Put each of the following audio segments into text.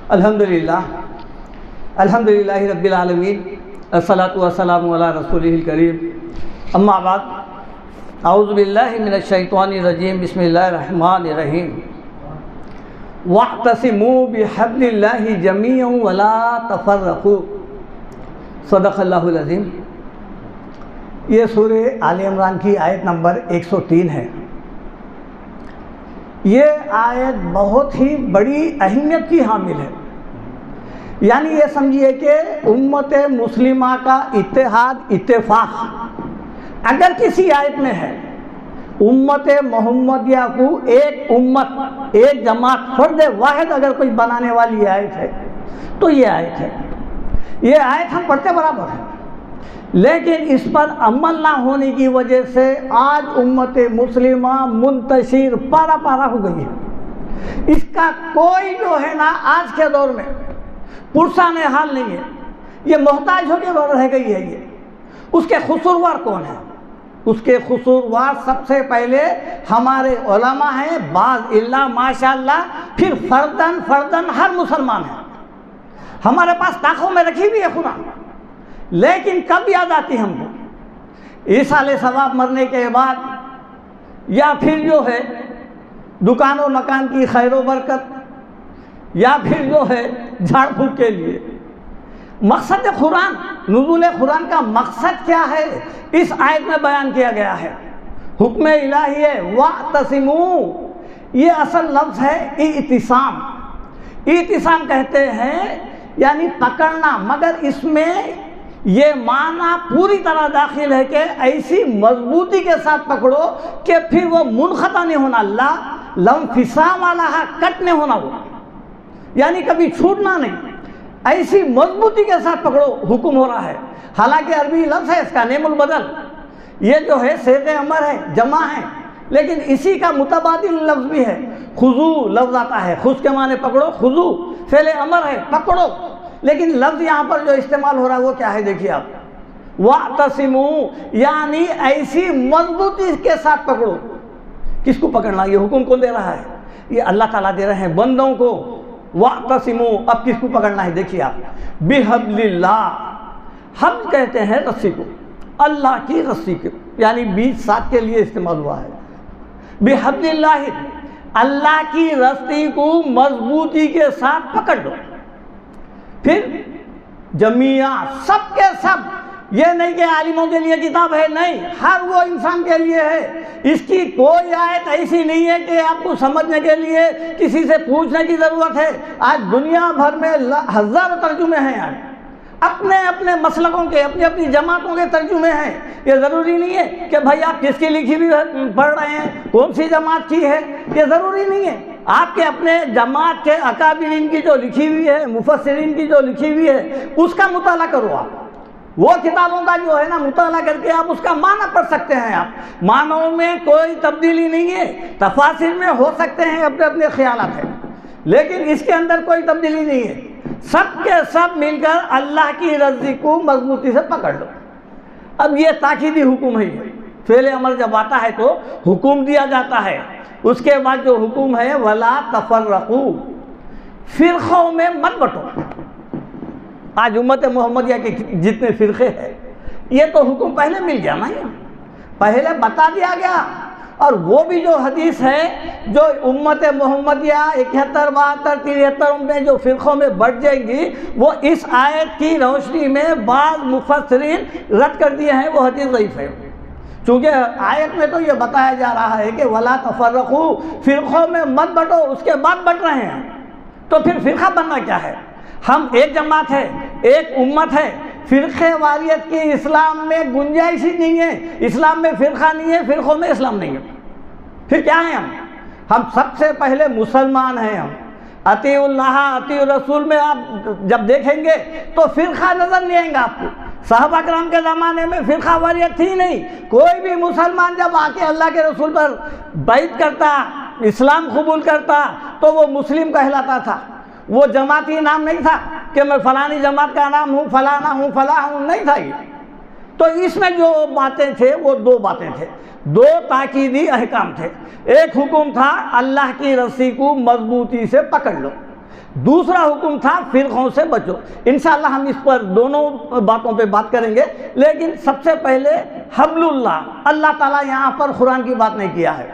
الحمدللہ رب العالمین، الصلاۃ والسلام علی رسولہ الکریم، اما بعد، اعوذ باللہ من الشیطان الرجیم، بسم اللہ الرحمن الرحیم۔ واعتصموا بحبل اللہ جمیعا ولا تفرقوا، صدق اللہ العظیم۔ یہ سورہ آل عمران کی آیت نمبر 103 ہے۔ یہ آیت بہت ہی بڑی اہمیت کی حامل ہے، یعنی یہ سمجھیے کہ امت مسلمہ کا اتحاد، اتفاق اگر کسی آیت میں ہے، امت محمدیہ کو ایک امت، ایک جماعت، فرد واحد اگر کوئی بنانے والی آیت ہے تو یہ آیت ہے۔ یہ آیت ہم پڑھتے برابر ہیں، لیکن اس پر عمل نہ ہونے کی وجہ سے آج امت مسلمہ منتشر پارا پارا ہو گئی ہے۔ اس کا کوئی جو ہے نا آج کے دور میں پرسان حال نہیں ہے، یہ محتاج ہو کے رہ گئی ہے۔ یہ اس کے قصوروار کون ہیں؟ اس کے قصوروار سب سے پہلے ہمارے علماء ہیں، بعض اللہ ماشاءاللہ، پھر فردن ہر مسلمان ہے۔ ہمارے پاس طاقوں میں رکھی ہوئی ہے قرآن، لیکن کب یاد آتی ہم کو؟ ایصال ثواب مرنے کے بعد، یا پھر جو ہے دکان و مکان کی خیر و برکت، یا پھر جو ہے جھاڑ پھونک کے لیے۔ مقصد قرآن، نزول قرآن کا مقصد کیا ہے اس آیت میں بیان کیا گیا ہے۔ حکم الہی ہے واعتصموا، یہ اصل لفظ ہے اعتصام۔ اعتصام کہتے ہیں یعنی پکڑنا، مگر اس میں یہ معنی پوری طرح داخل ہے کہ ایسی مضبوطی کے ساتھ پکڑو کہ پھر وہ منقطع نہیں ہونا، لانفصام علیہا، کٹ نہیں ہونا، وہ یعنی کبھی چھوٹنا نہیں، ایسی مضبوطی کے ساتھ پکڑو، حکم ہو رہا ہے۔ حالانکہ عربی لفظ ہے اس کا نیم البدل، یہ جو ہے صیغ امر ہے، جمع ہے، لیکن اسی کا متبادل لفظ بھی ہے۔ خذو لفظ آتا ہے، خذ کے معنی پکڑو، خذو فعل امر ہے، پکڑو، لیکن لفظ یہاں پر جو استعمال ہو رہا ہے وہ کیا ہے دیکھیے آپ، واعتصموا، یعنی ایسی مضبوطی کے ساتھ پکڑو۔ کس کو پکڑنا؟ یہ حکم کون دے رہا ہے؟ یہ اللہ تعالیٰ دے رہے ہیں بندوں کو۔ واعتصموا، اب کس کو پکڑنا ہے دیکھیے آپ، بحبل اللہ، حبل کہتے ہیں رسی کو، اللہ کی رسی کو، یعنی 20 ساتھ کے لیے استعمال ہوا ہے۔ بحبل اللہ، اللہ کی رسی کو مضبوطی کے ساتھ پکڑ لو۔ پھر جمیعہ، سب کے سب، یہ نہیں کہ عالموں کے لیے کتاب ہے، نہیں، ہر وہ انسان کے لیے ہے۔ اس کی کوئی آیت ایسی نہیں ہے کہ آپ کو سمجھنے کے لیے کسی سے پوچھنے کی ضرورت ہے۔ آج دنیا بھر میں ہزاروں ترجمے ہیں، آج اپنے اپنے مسلکوں کے، اپنی اپنی جماعتوں کے ترجمے ہیں۔ یہ ضروری نہیں ہے کہ بھائی آپ کس کی لکھی ہوئی پڑھ رہے ہیں، کون سی جماعت کی ہے، یہ ضروری نہیں ہے۔ آپ کے اپنے جماعت کے اکابرین کی جو لکھی ہوئی ہے، مفسرین کی جو لکھی ہوئی ہے، اس کا مطالعہ کرو آپ۔ وہ کتابوں کا جو ہے نا مطالعہ کر کے آپ اس کا معنی پڑھ سکتے ہیں۔ آپ معنوں میں کوئی تبدیلی نہیں ہے، تفاسیر میں ہو سکتے ہیں اپنے اپنے خیالات ہیں، لیکن اس کے اندر کوئی تبدیلی نہیں ہے۔ سب کے سب مل کر اللہ کی رضی کو مضبوطی سے پکڑ لو۔ اب یہ تاکیدی حکم ہے، فعل امر جب آتا ہے تو حکم دیا جاتا ہے۔ اس کے بعد جو حکم ہے ولا تفرقوا، فرقوں میں مت بٹو۔ آج امت محمدیہ کے جتنے فرقے ہیں، یہ تو حکم پہلے مل گیا نا، پہلے بتا دیا گیا۔ اور وہ بھی جو حدیث ہے، جو امت محمدیہ 71، 72، 73 میں جو فرقوں میں بٹ جائیں گی، وہ اس آیت کی روشنی میں بعض مفسرین رد کر دیے ہیں، وہ حدیث ضعیف ہے۔ چونکہ آیت میں تو یہ بتایا جا رہا ہے کہ ولا تفرقوا، فرقوں میں مت بٹو، اس کے بعد بٹ رہے ہیں، تو پھر فرقہ بننا کیا ہے؟ ہم ایک جماعت ہے، ایک امت ہے۔ فرقے واریت کی اسلام میں گنجائش ہی نہیں ہے، اسلام میں فرقہ نہیں ہے، فرقوں میں اسلام نہیں ہے۔ پھر کیا ہیں ہم سب سے پہلے مسلمان ہیں۔ ہم اطیع اللہ اطیع رسول میں آپ جب دیکھیں گے تو فرقہ نظر نہیں آئیں گا آپ کو۔ صحابہ کرام کے زمانے میں فرقہ واریت تھی نہیں، کوئی بھی مسلمان جب آ کے اللہ کے رسول پر بیعت کرتا، اسلام قبول کرتا تو وہ مسلم کہلاتا تھا۔ وہ جماعتی نام نہیں تھا کہ میں فلانی جماعت کا نام ہوں، فلانا ہوں، فلاں ہوں، نہیں تھا یہ۔ تو اس میں جو باتیں تھے وہ دو باتیں تھے، دو تاکیدی احکام تھے۔ ایک حکم تھا اللہ کی رسی کو مضبوطی سے پکڑ لو، دوسرا حکم تھا فرقوں سے بچو. انشاءاللہ ہم اس پر دونوں باتوں پہ بات کریں گے، لیکن سب سے پہلے حبل اللہ تعالیٰ یہاں پر قرآن کی بات نہیں کیا ہے،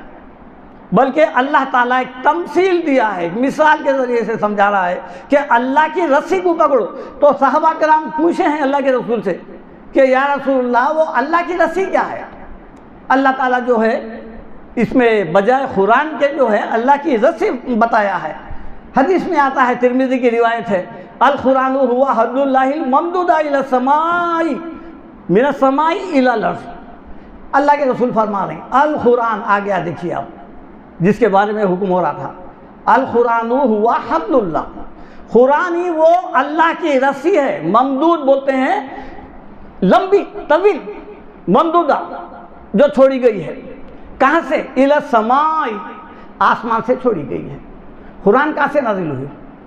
بلکہ اللہ تعالیٰ ایک تمثیل دیا ہے، ایک مثال کے ذریعے سے سمجھا رہا ہے کہ اللہ کی رسی کو پکڑو. تو صحابہ کرام پوچھے ہیں اللہ کے رسول سے کہ یا رسول اللہ وہ اللہ کی رسی کیا ہے؟ اللہ تعالیٰ جو ہے اس میں بجائے قرآن کے جو ہے اللہ کی رسی بتایا ہے. حدیث میں آتا ہے، ترمذی کی روایت ہے، القرآن هو حبل اللہ الممدود الی السماء من السماء الی الارض. اللہ کے رسول فرما رہے ہیں القرآن، آ گیا دیکھیے آپ جس کے بارے میں حکم ہو رہا تھا، القرآن هو حبل اللہ، قرآن ہی وہ اللہ کی رسی ہے. ممدود بولتے ہیں لمبی طویل، ممدودہ جو چھوڑی گئی ہے. کہاں سے؟ الی السماء، آسمان سے چھوڑی گئی ہے. قرآن کہاں سے نازل ہوئی؟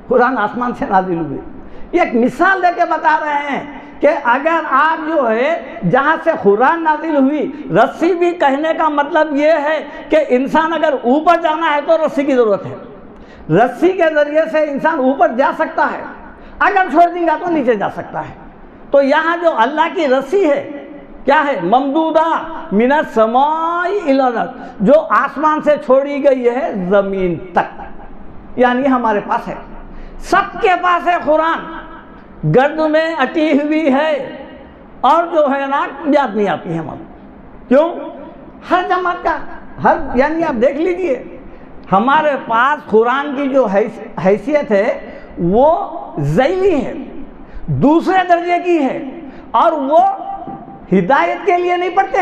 قرآن آسمان سے نازل ہوئی. یہ ایک مثال دے کے بتا رہے ہیں کہ اگر آپ جو ہے جہاں سے قرآن نازل ہوئی، رسی بھی کہنے کا مطلب یہ ہے کہ انسان اگر اوپر جانا ہے تو رسی کی ضرورت ہے. رسی کے ذریعے سے انسان اوپر جا سکتا ہے، اگر چھوڑ دیں گا تو نیچے جا سکتا ہے. تو یہاں جو اللہ کی رسی ہے کیا ہے؟ ممدودہ من السماء الی الارض، جو آسمان سے چھوڑی گئی ہے زمین تک، یعنی ہمارے پاس ہے، سب کے پاس ہے. قرآن گرد میں اٹی ہوئی ہے اور جو ہے نا یاد نہیں آتی ہے ہمیں. کیوں؟ ہر جماعت کا یعنی آپ دیکھ لیجئے ہمارے پاس قرآن کی جو حیثیت ہے وہ ذیلی ہے، دوسرے درجے کی ہے، اور وہ ہدایت کے لیے نہیں پڑھتے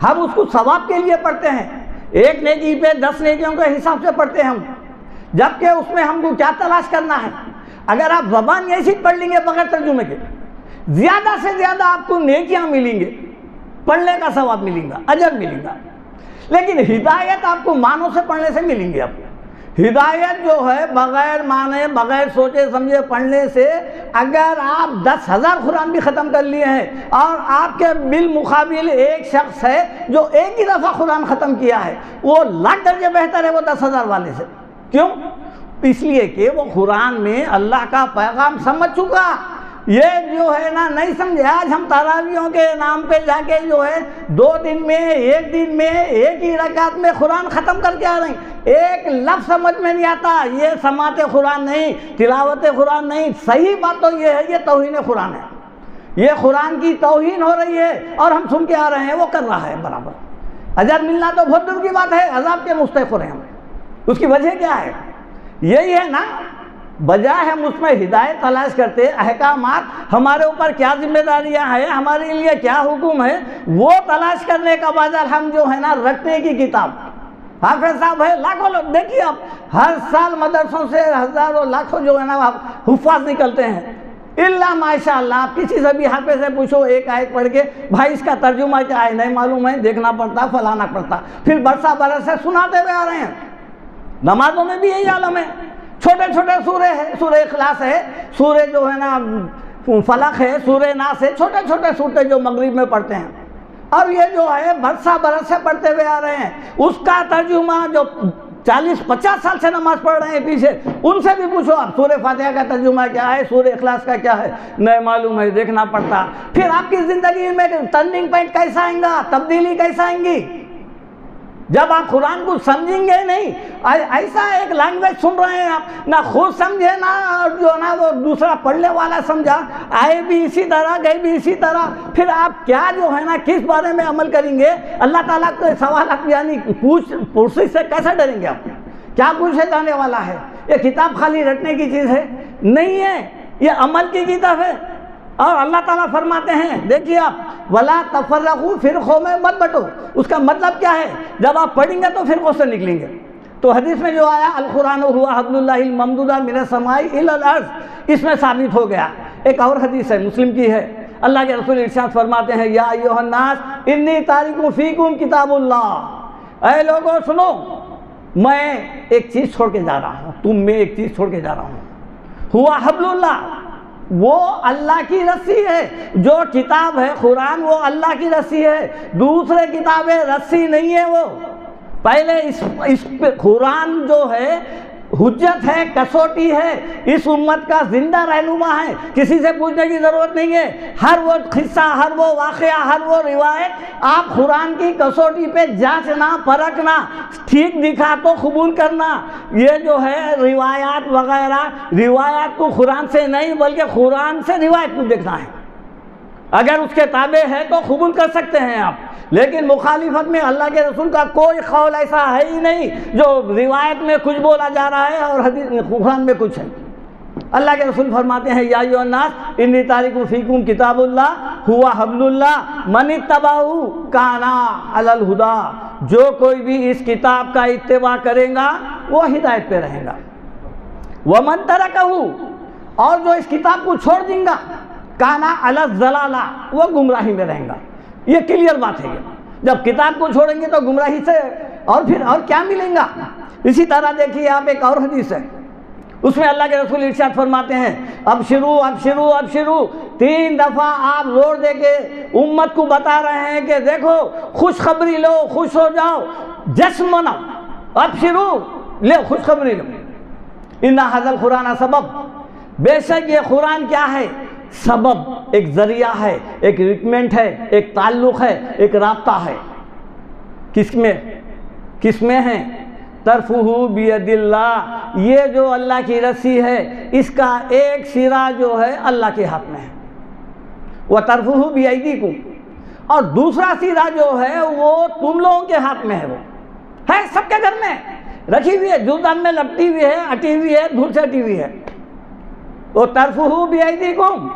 ہم اس کو ثواب کے لیے پڑھتے ہیں. ایک نیکی پہ 10 نیکیوں کے حساب سے پڑھتے ہیں ہم، جبکہ اس میں ہم کو کیا تلاش کرنا ہے؟ اگر آپ زبان ایسی پڑھ لیں گے بغیر ترجمے کے، زیادہ سے زیادہ آپ کو نیکیاں ملیں گے، پڑھنے کا ثواب ملیں گا، اجر ملیں گا. لیکن ہدایت آپ کو معنوں سے پڑھنے سے ملیں گے. آپ کو ہدایت جو ہے بغیر معنی، بغیر سوچے سمجھے پڑھنے سے، اگر آپ 10,000 قرآن بھی ختم کر لیے ہیں اور آپ کے بالمقابل ایک شخص ہے جو ایک ہی دفعہ قرآن ختم کیا ہے، وہ 1,00,000 درجے بہتر ہے وہ 10,000 والے سے. کیوں؟ اس لیے کہ وہ قرآن میں اللہ کا پیغام سمجھ چکا. یہ جو ہے نا نہیں سمجھے. آج ہم تراویحوں کے نام پہ جا کے جو ہے 2 دن میں، 1 دن میں، ایک ہی رکعت میں قرآن ختم کر کے آ رہے ہیں. ایک لفظ سمجھ میں نہیں آتا. یہ سماعت قرآن نہیں، تلاوت قرآن نہیں. صحیح بات تو یہ ہے، یہ توہین قرآن ہے. یہ قرآن کی توہین ہو رہی ہے اور ہم سن کے آ رہے ہیں، وہ کر رہا ہے برابر. اجر ملنا تو بہت دور کی بات ہے، عذاب کے مستحق ہو رہے ہیں ہم. اس کی وجہ کیا ہے؟ یہی ہے نا، بجائے ہم اس میں ہدایت تلاش کرتے، احکامات ہمارے اوپر کیا ذمہ داریاں ہیں، ہمارے لیے کیا حکم ہے، وہ تلاش کرنے کا بدل ہم جو ہے نا رٹنے کی کتاب. حافظ صاحب ہے، لاکھوں لوگ دیکھیے آپ، ہر سال مدرسوں سے ہزاروں لاکھوں جو ہے نا حفاظ نکلتے ہیں. اللہ ماشاء اللہ، آپ کسی سے بھی حافظ سے پوچھو ایک آیت پڑھ کے، بھائی اس کا ترجمہ کیا ہے، نہیں معلوم ہے، دیکھنا پڑتا، فلانا پڑتا. پھر برسہ برس سے سناتے ہوئے آ رہے ہیں. نمازوں میں بھی یہی عالم ہے. چھوٹے چھوٹے سورے ہیں، سورہ اخلاص ہے، سورہ جو ہے نا فلق ہے، سورہ ناس ہے، چھوٹے چھوٹے سورتیں جو مغرب میں پڑھتے ہیں، اور یہ جو ہے برسہ برس سے پڑھتے ہوئے آ رہے ہیں. اس کا ترجمہ جو 40-50 سال سے نماز پڑھ رہے ہیں پیچھے، ان سے بھی پوچھو آپ سورہ فاتحہ کا ترجمہ کیا ہے، سورہ اخلاص کا کیا ہے، نہیں معلوم ہے، دیکھنا پڑتا. پھر آپ کی زندگی میں ٹرننگ پوائنٹ کیسا آئیں گا، تبدیلی کیسا آئیں گی؟ جب آپ قرآن کو سمجھیں گے نہیں. ایسا ایک لینگویج سن رہے ہیں آپ، نہ خود سمجھے نہ جو نا وہ دوسرا پڑھنے والا سمجھا، آئے بھی اسی طرح گئے بھی اسی طرح. پھر آپ کیا جو ہے نا کس بارے میں عمل کریں گے؟ اللہ تعالیٰ کے سوالات یعنی پرسش سے کیسے ڈریں گے آپ؟ کیا پوچھے جانے والا ہے؟ یہ کتاب خالی رٹنے کی چیز ہے نہیں ہے، یہ عمل کی کتاب ہے. اور اللہ تعالیٰ فرماتے ہیں، دیکھیے آپ، وَلَا تَفَرَّقُوا، فرقوں میں مت بٹو. اس کا مطلب کیا ہے؟ جب آپ پڑھیں گے تو فرقوں سے نکلیں گے. تو حدیث میں جو آیا القرآن هو حبل اللہ الممدود من السماء الی الارض، اس میں ثابت ہو گیا. ایک اور حدیث ہے، مسلم کی ہے، اللہ کے رسول ارشاد فرماتے ہیں، یا ایھا الناس انی تارک فیکم کتاب اللہ. اے لوگوں سنو، میں ایک چیز چھوڑ کے جا رہا ہوں، تم میں ایک چیز چھوڑ کے جا رہا ہوں. ہوا حبل اللہ، وہ اللہ کی رسی ہے. جو کتاب ہے قرآن وہ اللہ کی رسی ہے. دوسرے کتابیں رسی نہیں ہے. وہ پہلے اس قرآن جو ہے حجت ہے، کسوٹی ہے، اس امت کا زندہ رہنما ہے، کسی سے پوچھنے کی ضرورت نہیں ہے۔ ہر وہ قصہ، ہر وہ واقعہ، ہر وہ روایت آپ قرآن کی کسوٹی پہ جانچنا، پرکھنا، ٹھیک دکھا تو قبول کرنا۔ یہ جو ہے روایات وغیرہ، روایات کو قرآن سے نہیں بلکہ قرآن سے روایت کو دیکھنا ہے۔ اگر اس کے تابع ہے تو قبول کر سکتے ہیں آپ، لیکن مخالفت میں اللہ کے رسول کا کوئی قول ایسا ہے ہی نہیں جو روایت میں کچھ بولا جا رہا ہے اور حدیث قرآن میں کچھ ہے۔ اللہ کے رسول فرماتے ہیں یا ایھا الناس انی تارک فیکم کتاب اللہ ہوا حبل اللہ من اتبعہ کان علی الہدی، جو کوئی بھی اس کتاب کا اتباع کرے گا وہ ہدایت پہ رہے گا۔ ومن ترکہ، اور جو اس کتاب کو چھوڑ دیں گا کان علی الضلالہ، وہ گمراہی میں رہیں گا۔ یہ کلیئر بات ہے۔ جب کتاب کو چھوڑیں گے تو گمراہی سے اور پھر اور کیا ملیں گا۔ اسی طرح دیکھیے آپ ایک اور حدیث ہے، اس میں اللہ کے رسول ارشاد فرماتے ہیں ابشرو ابشرو ابشرو، 3 دفعہ آپ زور دے کے امت کو بتا رہے ہیں کہ دیکھو خوشخبری لو، خوش ہو جاؤ، جشن مناؤ، ابشرو لے، خوشخبری لو۔ ان ھذا القرآن سبب، بے شک یہ قرآن کیا ہے؟ سبب، ایک ذریعہ ہے، ایک ریکمنٹ ہے، ایک تعلق ہے، ایک رابطہ ہے۔ کس میں ہے؟ طرفہ بید اللہ، یہ جو اللہ کی رسی ہے اس کا ایک سرا جو ہے اللہ کے ہاتھ میں ہے۔ وطرفہ بایدیکم، اور دوسرا سرا جو ہے وہ تم لوگوں کے ہاتھ میں ہے، وہ ہے سب کے گھر میں رکھی ہوئی ہے، جوزان میں لپٹی ہوئی ہے، اٹی ہوئی ہے، دھول سے اٹی ہوئی ہے۔ وطرفہ بایدیکم،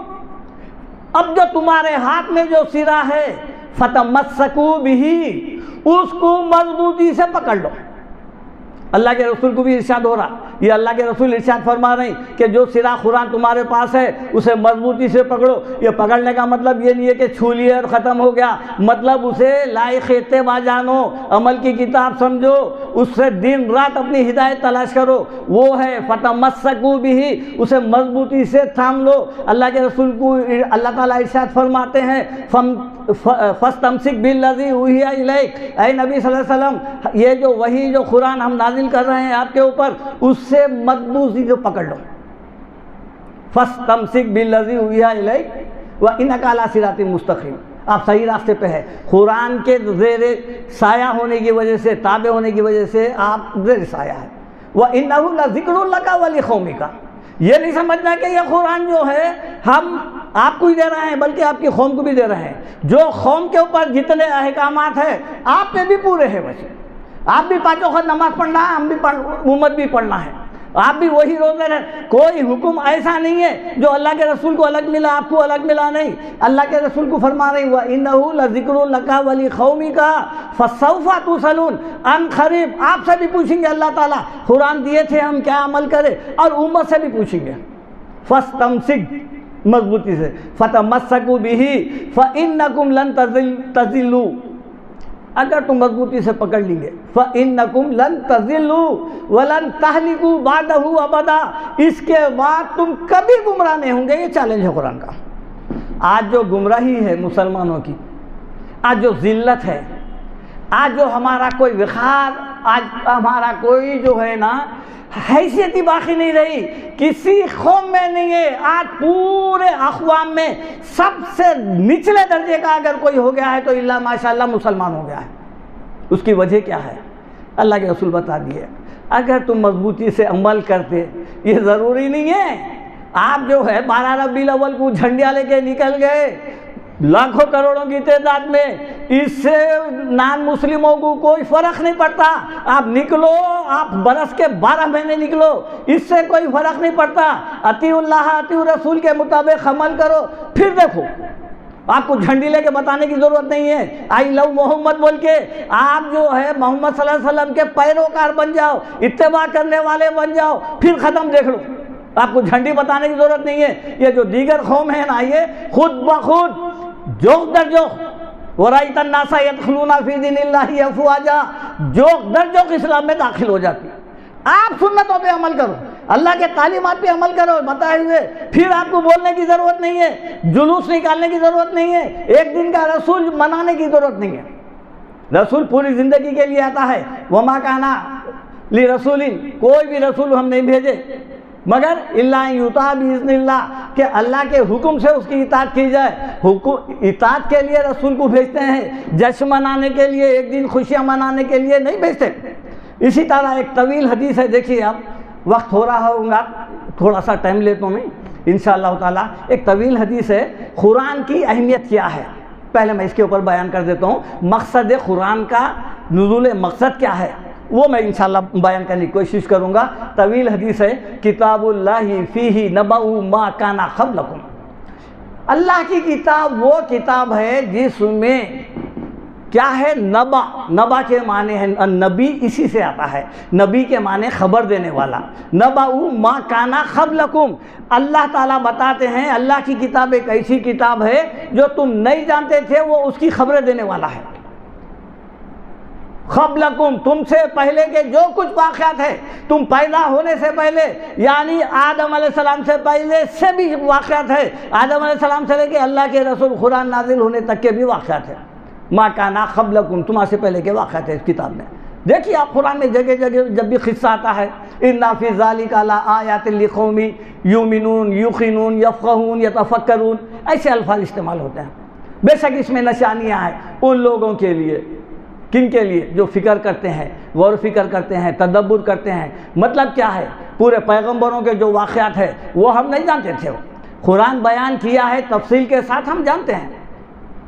اب جو تمہارے ہاتھ میں جو سرا ہے فتمسکوا بہ، اس کو مضبوطی سے پکڑ لو۔ اللہ کے رسول کو بھی ارشاد ہو رہا، یہ اللہ کے رسول ارشاد فرما رہے ہیں کہ جو سرا قرآن تمہارے پاس ہے اسے مضبوطی سے پکڑو۔ یہ پکڑنے کا مطلب یہ نہیں ہے کہ چھو لیے اور ختم ہو گیا، مطلب اسے لائق اتباع جانو، عمل کی کتاب سمجھو، اس سے دن رات اپنی ہدایت تلاش کرو، وہ ہے فتمسکوا بہ، اسے مضبوطی سے تھام لو۔ اللہ کے رسول کو اللہ تعالیٰ ارشاد فرماتے ہیں فاستمسک بالذی اوحی الیک، اے نبی صلی اللہ علیہ وسلم یہ جو وحی جو قرآن ہم نازل کر رہے ہیں آپ کے اوپر، اس سے مضبوطی سے پکڑ لو۔ فاستمسک بالذی اوحی الیک وانک علی صراط مستقیم، آپ صحیح راستے پہ ہے۔ قرآن کے زیر سایہ ہونے کی وجہ سے، تابع ہونے کی وجہ سے آپ زیر سایہ ہے۔ وانہ لذکر لک ولقومک، یہ نہیں سمجھنا کہ یہ قرآن جو ہے ہم آپ کو ہی دے رہے ہیں بلکہ آپ کی قوم کو بھی دے رہے ہیں۔ جو قوم کے اوپر جتنے احکامات ہیں آپ پہ بھی پورے ہیں، ویسے آپ بھی 5 وقت نماز پڑھنا ہے، ہم بھی امت بھی پڑھنا ہے، آپ بھی وہی روزے رہے۔ کوئی حکم ایسا نہیں ہے جو اللہ کے رسول کو الگ ملا آپ کو الگ ملا نہیں۔ اللہ کے رسول کو فرما رہے ہیں وَإِنَّهُ لَذِكْرٌ لَكَ وَلِقَوْمِكَ فَسَوْفَ تُسْأَلُونَ، ان قریب آپ سے بھی پوچھیں گے اللہ تعالیٰ، قرآن دیے تھے ہم کیا عمل کرے، اور امت سے بھی پوچھیں گے۔ فَاسْتَمْسِكْ، مضبوطی سے، فَتَمَسَّكُوا بِهِ فَإِنَّكُمْ لَن تَضِلُّوا، اگر تم مضبوطی سے پکڑ لیں گے فَإِنَّكُمْ لَن تَضِلُّوا وَلَن تَهْلِكُوا بَعْدَهُ أَبَدًا، اس کے بعد تم کبھی گمراہ نہیں ہوں گے۔ یہ چیلنج ہے قرآن کا۔ آج جو گمراہی ہے مسلمانوں کی، آج جو ذلت ہے، آج جو ہمارا کوئی وقار، آج ہمارا کوئی جو ہے نا حیثیت ہی باقی نہیں رہی، کسی قوم میں نہیں ہے، آج پورے اقوام میں سب سے نچلے درجے کا اگر کوئی ہو گیا ہے تو اللہ ماشاءاللہ مسلمان ہو گیا ہے۔ اس کی وجہ کیا ہے؟ اللہ کے رسول بتا دیے، اگر تم مضبوطی سے عمل کرتے، یہ ضروری نہیں ہے آپ جو ہے 12 ربیع الاول کو جھنڈیاں لے کے نکل گئے لاکھوں کروڑوں کی تعداد میں، اس سے نان مسلموں کو کوئی فرق نہیں پڑتا۔ آپ نکلو، آپ برس کے 12 مہینے نکلو، اس سے کوئی فرق نہیں پڑتا۔ اطیعوا اللہ اطیعوا رسول کے مطابق عمل کرو، پھر دیکھو آپ کو جھنڈی لے کے بتانے کی ضرورت نہیں ہے۔ آئی لو محمد بول کے آپ جو ہے محمد صلی اللہ علیہ وسلم کے پیروکار بن جاؤ، اتباع کرنے والے بن جاؤ، پھر ختم دیکھ لو، آپ کو جھنڈی بتانے کی ضرورت نہیں ہے۔ یہ جو دیگر قوم ہیں نا، یہ خود بخود جوق در جوق وَرَأَيْتَ النَّاسَ يَدْخُلُونَ فِي دِينِ اللَّهِ أَفْوَاجًا، جوق در جوق اسلام میں داخل ہو جاتی۔ آپ سنتوں پہ عمل کرو، اللہ کے تعلیمات پہ عمل کرو بتائے ہوئے، پھر آپ کو بولنے کی ضرورت نہیں ہے، جلوس نکالنے کی ضرورت نہیں ہے، ایک دن کا رسول منانے کی ضرورت نہیں ہے۔ رسول پوری زندگی کے لیے آتا ہے، وَمَا كَانَ لی رسول، کوئی بھی رسول ہم نہیں بھیجے مگر اللہ یطاع باذن اللہ، کہ اللہ کے حکم سے اس کی اطاعت کی جائے۔ اطاعت کے لیے رسول کو بھیجتے ہیں، جشن منانے کے لیے، ایک دن خوشیاں منانے کے لیے نہیں بھیجتے۔ اسی طرح ایک طویل حدیث ہے، دیکھیے اب وقت ہو رہا ہوگا، تھوڑا سا ٹائم لیتا ہوں میں انشاءاللہ تعالیٰ۔ ایک طویل حدیث ہے، قرآن کی اہمیت کیا ہے، پہلے میں اس کے اوپر بیان کر دیتا ہوں۔ مقصد قرآن کا نزول مقصد کیا ہے وہ میں انشاءاللہ بیان کرنے کی کوشش کروں گا۔ طویل حدیث ہے، کتاب اللہ فیہ نبأ ما کان قبلکم۔ اللہ کی کتاب وہ کتاب ہے جس میں کیا ہے، نبا، نبا کے معنی ہے نبی، اسی سے آتا ہے، نبی کے معنی خبر دینے والا۔ نبأ ما کان قبلکم، اللہ تعالیٰ بتاتے ہیں اللہ کی کتاب ایک ایسی کتاب ہے جو تم نہیں جانتے تھے، وہ اس کی خبریں دینے والا ہے۔ قبلکم، تم سے پہلے کے جو کچھ واقعات ہے، تم پیدا ہونے سے پہلے، یعنی آدم علیہ السلام سے پہلے سے بھی واقعات ہے، آدم علیہ السلام سے لے کے اللہ کے رسول قرآن نازل ہونے تک کے بھی واقعات ہیں۔ ما کان قبلکم، تمہارے سے پہلے کے واقعات ہیں اس کتاب میں۔ دیکھیے آپ قرآن میں جگہ جگہ جب بھی قصہ آتا ہے، اِنَّ فِي ذَلِكَ لَآیَاتٍ لِقَوْمٍ یُؤْمِنُونَ یُوقِنُونَ یفقہون یتفکرون، ایسے الفاظ استعمال ہوتے ہیں۔ بے شک اس میں نشانیاں ہیں ان لوگوں کے لیے، کن کے لیے؟ جو فکر کرتے ہیں، غور و فکر کرتے ہیں، تدبر کرتے ہیں۔ مطلب کیا ہے، پورے پیغمبروں کے جو واقعات ہیں وہ ہم نہیں جانتے تھے، قرآن بیان کیا ہے تفصیل کے ساتھ، ہم جانتے ہیں۔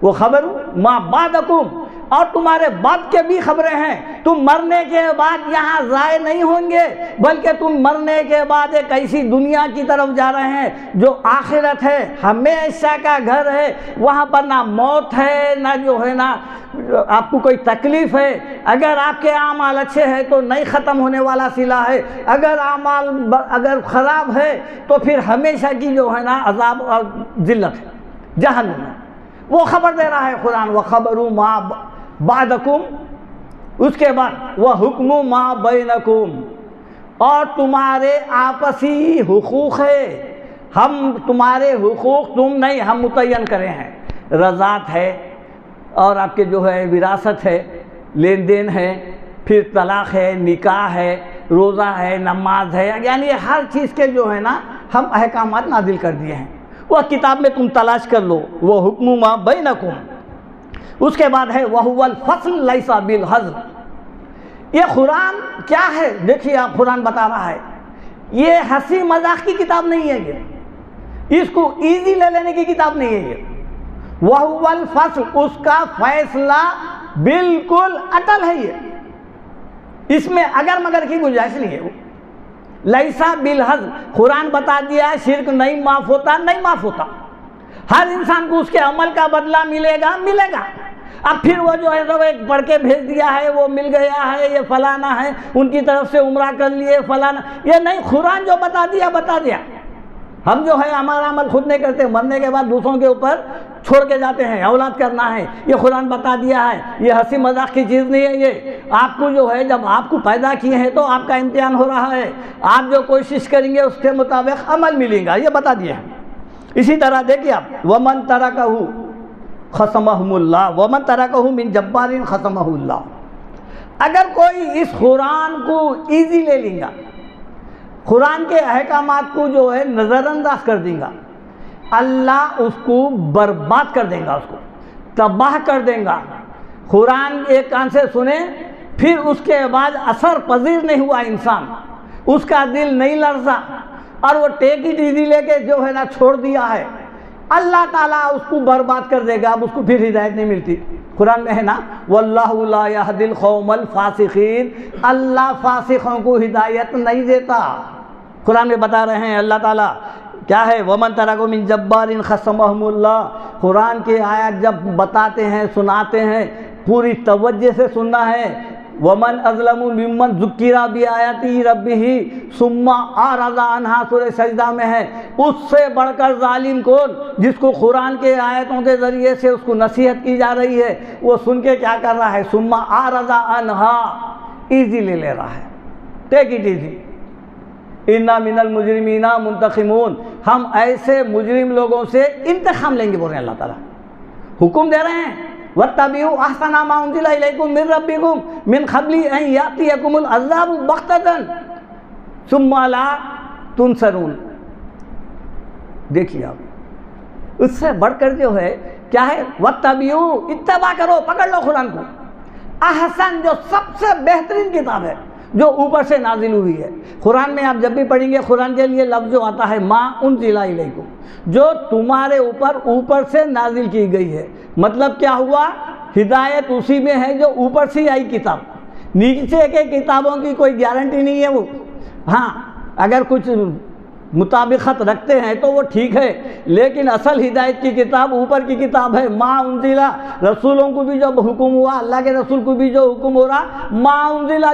وہ خبر ما بعدکم، اور تمہارے بعد کے بھی خبریں ہیں، تم مرنے کے بعد یہاں ضائع نہیں ہوں گے، بلکہ تم مرنے کے بعد ایک ایسی دنیا کی طرف جا رہے ہیں جو آخرت ہے، ہمیشہ کا گھر ہے، وہاں پر نہ موت ہے، نہ جو ہے نا آپ کو کوئی تکلیف ہے۔ اگر آپ کے اعمال اچھے ہیں تو نہیں ختم ہونے والا صلہ ہے، اگر اعمال اگر خراب ہے تو پھر ہمیشہ کی جو ہے نا عذاب اور ذلت ہے، جہنم ہے۔ وہ خبر دے رہا ہے قرآن، وَخَبَرُ مَا بعدکم، اس کے بعد وَحُکْمُ مَا بَيْنَکُم، اور تمہارے آپسی حقوق ہے، ہم تمہارے حقوق تم نہیں، ہم متعین کرے ہیں، رضاعت ہے، اور آپ کے جو ہے وراثت ہے، لین دین ہے، پھر طلاق ہے، نکاح ہے، روزہ ہے، نماز ہے، یعنی ہر چیز کے جو ہے نا ہم احکامات نازل کر دیے ہیں۔ وہ کتاب میں تم تلاش کر لو، وہ حکم ما بینکم۔ اس کے بعد ہے وَهُوَ الْفَصْلُ لَيْسَ بِالْحَزْلِ، یہ قرآن کیا ہے؟ دیکھیے آپ قرآن بتا رہا ہے، یہ ہنسی مذاق کی کتاب نہیں ہے، اس کو ایزی لے لینے کی کتاب نہیں ہے یہ۔ وَهُوَ الْفَصْلُ، اس کا فیصلہ بالکل اٹل ہے، یہ اس میں اگر مگر کی گنجائش نہیں ہے۔ لیسا بالحزل، قرآن بتا دیا ہے شرک نہیں معاف ہوتا، نہیں معاف ہوتا، ہر انسان کو اس کے عمل کا بدلہ ملے گا، ملے گا۔ اب پھر وہ جو ہے سب ایک پڑھ کے بھیج دیا ہے، وہ مل گیا ہے، یہ فلانا ہے، ان کی طرف سے عمرہ کر لیے فلانا، یہ نہیں، قرآن جو بتا دیا بتا دیا۔ ہم جو ہے ہمارا عمل خود نہیں کرتے، مرنے کے بعد دوسروں کے اوپر چھوڑ کے جاتے ہیں، اولاد کرنا ہے، یہ قرآن بتا دیا ہے، یہ ہنسی مذاق کی چیز نہیں ہے۔ یہ آپ کو جو ہے جب آپ کو پیدا کیے ہیں تو آپ کا امتحان ہو رہا ہے، آپ جو کوشش کریں گے اس کے مطابق عمل ملے گا، یہ بتا دیا ہے۔ اسی طرح دیکھیے آپ وَمَن تَرَكَهُ خَصَمَهُمُ اللَّهُ وَمَن تَرَكَهُ مِن جَبَّارٍ خَصَمَهُ اللَّهُ، اگر کوئی اس قرآن کو ایزی لے لیں گا، قرآن کے احکامات کو جو ہے نظر انداز کر دیں گا، اللہ اس کو برباد کر دیں گا، اس کو تباہ کر دیں گا۔ قرآن ایک کان سے سنے، پھر اس کے بعد اثر پذیر نہیں ہوا انسان، اس کا دل نہیں لرزا، اور وہ ٹیک اٹ ایزی لے کے جو ہے نا چھوڑ دیا ہے، اللہ تعالیٰ اس کو برباد کر دے گا، اب اس کو پھر ہدایت نہیں ملتی۔ قرآن میں ہے نا وَاللَّهُ لَا يَهْدِي الْقَوْمَ الْفَاسِقِينَ، اللہ فاسقوں کو ہدایت نہیں دیتا۔ قرآن میں بتا رہے ہیں اللہ تعالیٰ کیا ہے، وَمَن تَرَكَهُ مِن جَبَّارٍ خَصَمَهُمُ اللَّهُ، قرآن کی آیات جب بتاتے ہیں سناتے ہیں پوری توجہ سے سننا ہے۔ وَمَنْ أَظْلَمُ مِمَّنْ ذُكِّرَ بِآيَاتِ رَبِّهِ ثُمَّ أَعْرَضَ عَنْهَا، سورہ سجدہ میں ہے، اس سے بڑھ کر ظالم کون، جس کو قرآن کے آیتوں کے ذریعے سے اس کو نصیحت کی جا رہی ہے، وہ سن کے کیا کر رہا ہے، ثُمَّ أَعْرَضَ عَنْهَا، ایزی لے لے رہا ہے، ٹیک اٹ ایزی۔ اِنَّا مِنَ الْمُجْرِمِينَ مُنْتَقِمُونَ، ہم ایسے مجرم لوگوں سے انتقام لیں گے، بول رہے ہیں اللہ تعالیٰ، حکم دے رہے ہیں وَاتَّبِعُوا أَحْسَنَ مَا أُنزِلَ إِلَيْكُم مِّن رَّبِّكُم مِّن قَبْلِ أَن يَأْتِيَكُمُ الْعَذَابُ بَغْتَةً ثُمَّ لَا تُنصَرُونَ۔ دیکھیے آپ، اس سے بڑھ کر جو ہے کیا ہے، وَاتَّبِعُوا، اتباع کرو، پکڑ لو قرآن کو، احسن، جو سب سے بہترین کتاب ہے جو اوپر سے نازل ہوئی ہے۔ قرآن میں آپ جب بھی پڑھیں گے قرآن کے لیے لفظ جو آتا ہے ما انزل الیکم، جو تمہارے اوپر سے نازل کی گئی ہے۔ مطلب کیا ہوا، ہدایت اسی میں ہے جو اوپر سے آئی کتاب، نیچے کے کتابوں کی کوئی گارنٹی نہیں ہے۔ وہ ہاں اگر کچھ مطابقت رکھتے ہیں تو وہ ٹھیک ہے، لیکن اصل ہدایت کی کتاب اوپر کی کتاب ہے۔ ما انزلہ، رسولوں کو بھی جو حکم ہوا، اللہ کے رسول کو بھی جو حکم ہو رہا، ما انزلہ،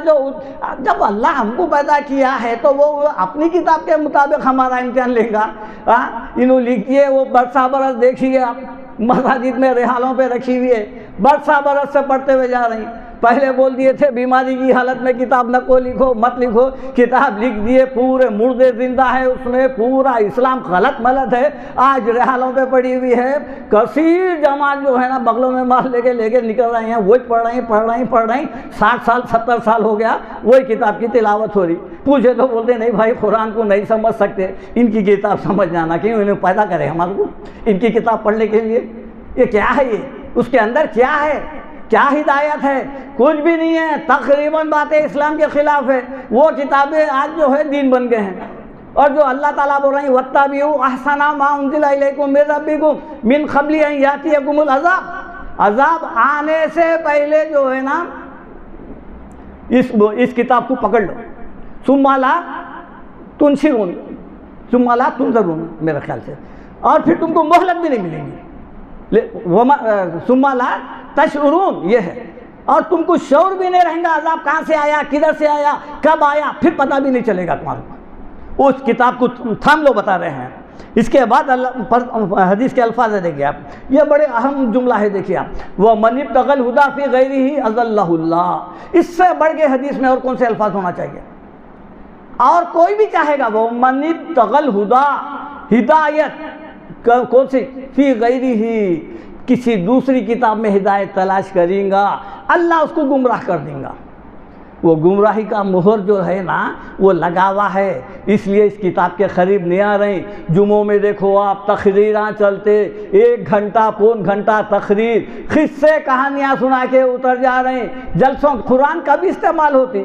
جب اللہ ہم کو پیدا کیا ہے تو وہ اپنی کتاب کے مطابق ہمارا امتحان لے گا۔ انہوں لکھیے، وہ برسا برس دیکھیے آپ مساجد میں رحالوں پہ رکھی ہوئی ہے، برسا برس سے پڑھتے ہوئے جا رہی۔ پہلے بول دیے تھے بیماری کی حالت میں کتاب نہ کو لکھو، مت لکھو، کتاب لکھ دیے، پورے مردے زندہ ہے اس میں، پورا اسلام غلط ملت ہے، آج رحالوں پہ پڑی ہوئی ہے۔ کثیر جماعت جو ہے نا بغلوں میں مال لے کے نکل رہے ہیں، وہی پڑھ رہے ہیں 60 سال 70 سال ہو گیا وہی کتاب کی تلاوت ہو رہی۔ پوچھے تو بولتے نہیں بھائی قرآن کو نہیں سمجھ سکتے، ان کی کتاب سمجھ جانا، کیوں انہیں پیدا کرے ہمارے کو ان کی کتاب پڑھنے کے لیے؟ یہ کیا ہے، یہ اس کے اندر کیا ہے، کیا ہدایت ہے؟ کچھ بھی نہیں ہے، تقریباً باتیں اسلام کے خلاف ہے۔ وہ کتابیں آج جو ہے دین بن گئے ہیں، اور جو اللہ تعالیٰ بول رہے ہیں وَاتَّبِعُوا أَحْسَنَ مَا أُنزِلَ إِلَيْكُم مِّن رَّبِّكُم مِّن قَبْلِ أَن يَأْتِيَكُمُ الْعَذَابُ، عذاب آنے سے پہلے جو ہے نا اس کتاب کو پکڑ لو۔ ثُمَّ لَا تُنصِرُونَ، ثُمَّ لَا تُنظَرُونَ، میرے خیال سے، اور پھر تم کو مہلت بھی نہیں ملے گی۔ ثُمَّ لَا تَشْعُرُونَ، یہ ہے، اور تم کو شعور بھی نہیں رہیں گا عذاب کہاں سے آیا، کدھر سے آیا، کب آیا، پھر پتہ بھی نہیں چلے گا تمہارے کو۔ اس کتاب کو تھام لو، بتا رہے ہیں۔ اس کے بعد حدیث کے الفاظ ہے، دیکھیے آپ، یہ بڑے اہم جملہ ہے، دیکھیے آپ، وَمَنِ ابْتَغَى الْهُدَىٰ فِي غَيْرِهِ أَضَلَّهُ اللَّهُ، اس سے بڑھ کے حدیث میں اور کون سے الفاظ ہونا چاہیے؟ اور کوئی بھی چاہے گا وَمَنِ ابْتَغَى الْهُدَىٰ، ہدایت کون سی، فی غیرہ، کسی دوسری کتاب میں ہدایت تلاش کریں گا، اللہ اس کو گمراہ کر دیں گا۔ وہ گمراہی کا مہر جو ہے نا وہ لگا ہوا ہے، اس لیے اس کتاب کے قریب نہیں آ رہے۔ جمعوں میں دیکھو آپ تقریراں چلتے، 1 گھنٹہ پون گھنٹہ تقریر، قصے کہانیاں سنا کے اتر جا رہے ہیں۔ جلسوں قرآن کا بھی استعمال ہوتی،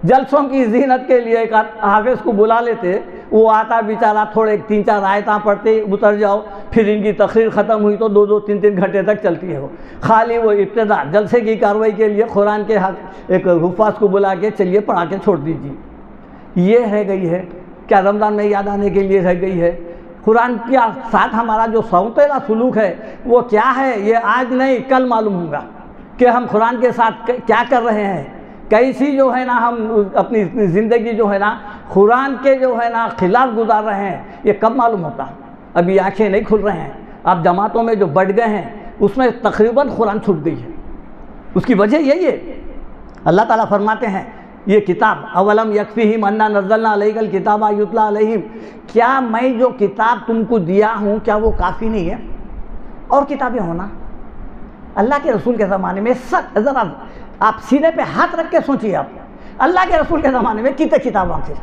جلسوں کی زینت کے لیے ایک حافظ کو بلا لیتے، وہ آتا بیچارہ، تھوڑے 3-4 آیتاں پڑھتے، اتر جاؤ، پھر ان کی تقریر ختم ہوئی تو 2-2 3-3 گھنٹے تک چلتی ہے۔ وہ خالی وہ ابتدا جلسے کی کارروائی کے لیے قرآن کے ایک حفاظ کو بلا کے چلیے پڑھا کے چھوڑ دیجیے۔ یہ رہ گئی ہے کیا رمضان میں یاد آنے کے لیے رہ گئی ہے؟ قرآن کے ساتھ ہمارا جو سوتیلا سلوک ہے وہ کیا ہے، یہ آج نہیں کل معلوم ہوگا کہ ہم قرآن کے ساتھ کیا کر رہے ہیں، کیسی جو ہے نا ہم اپنی زندگی جو ہے نا قرآن کے جو ہے نا خلاف گزار رہے ہیں، یہ کب معلوم ہوتا؟ ابھی آنکھیں نہیں کھل رہے ہیں۔ آپ جماعتوں میں جو بڑھ گئے ہیں اس میں تقریباً قرآن چھوٹ گئی ہے۔ اس کی وجہ یہی ہے، اللہ تعالیٰ فرماتے ہیں یہ کتاب اولم یکفیہم انا نزلنا علیک الکتاب یتلی علیہم، کیا میں جو کتاب تم کو دیا ہوں کیا وہ کافی نہیں ہے؟ اور کتابیں ہونا اللہ کے رسول کے زمانے میں سچ، ذرا آپ سینے پہ ہاتھ رکھ کے سوچیے، آپ اللہ کے رسول کے زمانے میں کتنے کتابیں تھیں؟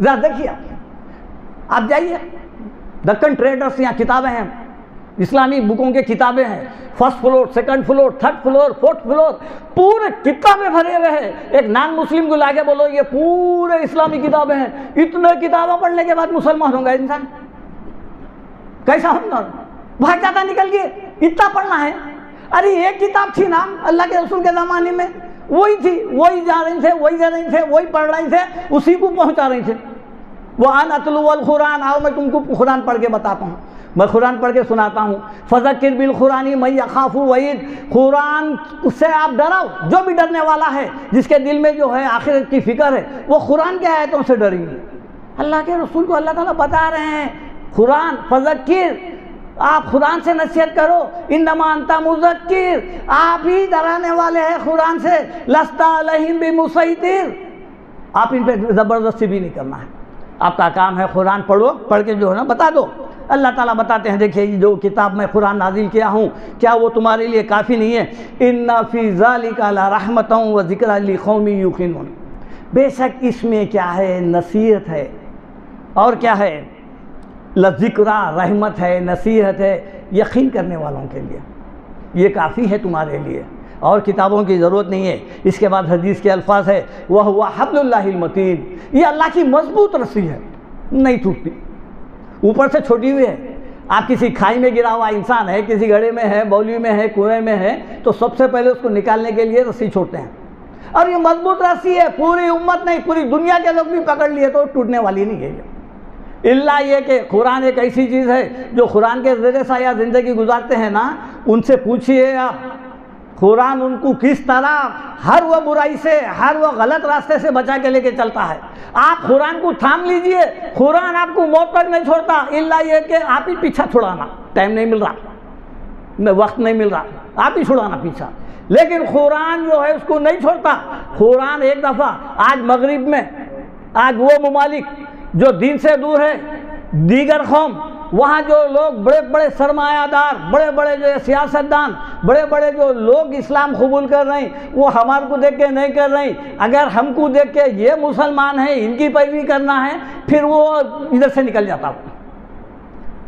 ذرا دیکھیے، آپ جائیے دکن ٹریڈرز، یہاں کتابیں ہیں، اسلامی بکوں کے کتابیں ہیں، 1st floor 2nd floor 3rd floor 4th floor, پورے کتابیں بھرے ہوئے ہیں۔ ایک نان مسلم کو لا کے بولو یہ پورے اسلامی کتابیں ہیں، اتنے کتابیں پڑھنے کے بعد مسلمان ہوں گا انسان؟ کیسا ہوگا؟ بھاگ جاتا نکل کے، اتنا پڑھنا ہے۔ ارے ایک کتاب تھی نا اللہ کے رسول کے زمانے میں، وہی تھی، وہی جا رہے تھے، وہی جا رہے تھے، وہی پڑھ رہے تھے، اسی کو پہنچا رہے تھے۔ وَأَنْ أَتْلُوَ الْقُرْآنَ، آؤ میں تم کو قرآن پڑھ کے بتاتا ہوں، میں قرآن پڑھ کے سناتا ہوں۔ فَذَكِّرْ بِالْقُرْآنِ مَن يَخَافُ وَعِيدٍ، قرآن سے آپ ڈراؤ جو بھی ڈرنے والا ہے، جس کے دل میں جو ہے آخرت کی فکر ہے، وہ قرآن کے آیتوں سے ڈریں گے۔ اللہ کے رسول کو اللہ تعالیٰ بتا رہے ہیں قرآن، فذکر، آپ قرآن سے نصیحت کرو، انما انت مذکر، آپ ہی ڈرانے والے ہیں قرآن سے، لست علیہم بمسیطر، آپ ان پہ زبردستی بھی نہیں کرنا ہے، آپ کا کام ہے قرآن پڑھو، پڑھ کے جو ہے نا بتا دو۔ اللہ تعالیٰ بتاتے ہیں دیکھیے جو کتاب میں قرآن نازل کیا ہوں کیا وہ تمہارے لیے کافی نہیں ہے؟ ان فی ذالک لرحمۃ و ذکری لقوم یوقنون، بے شک اس میں کیا ہے؟ نصیحت ہے، اور کیا ہے؟ لذکرہ، رحمت ہے، نصیحت ہے یقین کرنے والوں کے لیے، یہ کافی ہے تمہارے لیے، اور کتابوں کی ضرورت نہیں ہے۔ اس کے بعد حدیث کے الفاظ ہے وَهُوَ حَبْلُ اللَّهِ الْمَتِينُ، یہ اللہ کی مضبوط رسی ہے، نہیں ٹوٹتی، اوپر سے چھوٹی ہوئی ہے۔ آپ کسی کھائی میں گرا ہوا انسان ہے، کسی گڑھے میں ہے، بولی میں ہے، کنویں میں ہے، تو سب سے پہلے اس کو نکالنے کے لیے رسی چھوڑتے ہیں، اور یہ مضبوط رسی ہے، پوری امت نہیں پوری دنیا کے لوگ بھی پکڑ لیے تو ٹوٹنے والی نہیں ہے یہ، اللہ یہ کہ قرآن ایک ایسی چیز ہے جو قرآن کے زیر سایہ زندگی گزارتے ہیں نا، ان سے پوچھئے آپ قرآن ان کو کس طرح ہر وہ برائی سے، ہر وہ غلط راستے سے بچا کے لے کے چلتا ہے۔ آپ قرآن کو تھام لیجئے، قرآن آپ کو موت تک نہیں چھوڑتا، اللہ یہ کہ آپ ہی پیچھا چھڑانا، ٹائم نہیں مل رہا، وقت نہیں مل رہا، آپ ہی چھڑانا پیچھا، لیکن قرآن جو ہے اس کو نہیں چھوڑتا۔ قرآن ایک دفعہ آج مغرب میں، آج وہ ممالک جو دین سے دور ہے، دیگر قوم، وہاں جو لوگ بڑے بڑے سرمایہ دار، بڑے بڑے جو سیاستدان، بڑے بڑے جو لوگ اسلام قبول کر رہے ہیں، وہ ہمارے کو دیکھ کے نہیں کر رہے ہیں، اگر ہم کو دیکھ کے یہ مسلمان ہیں ان کی پیروی کرنا ہے، پھر وہ ادھر سے نکل جاتا،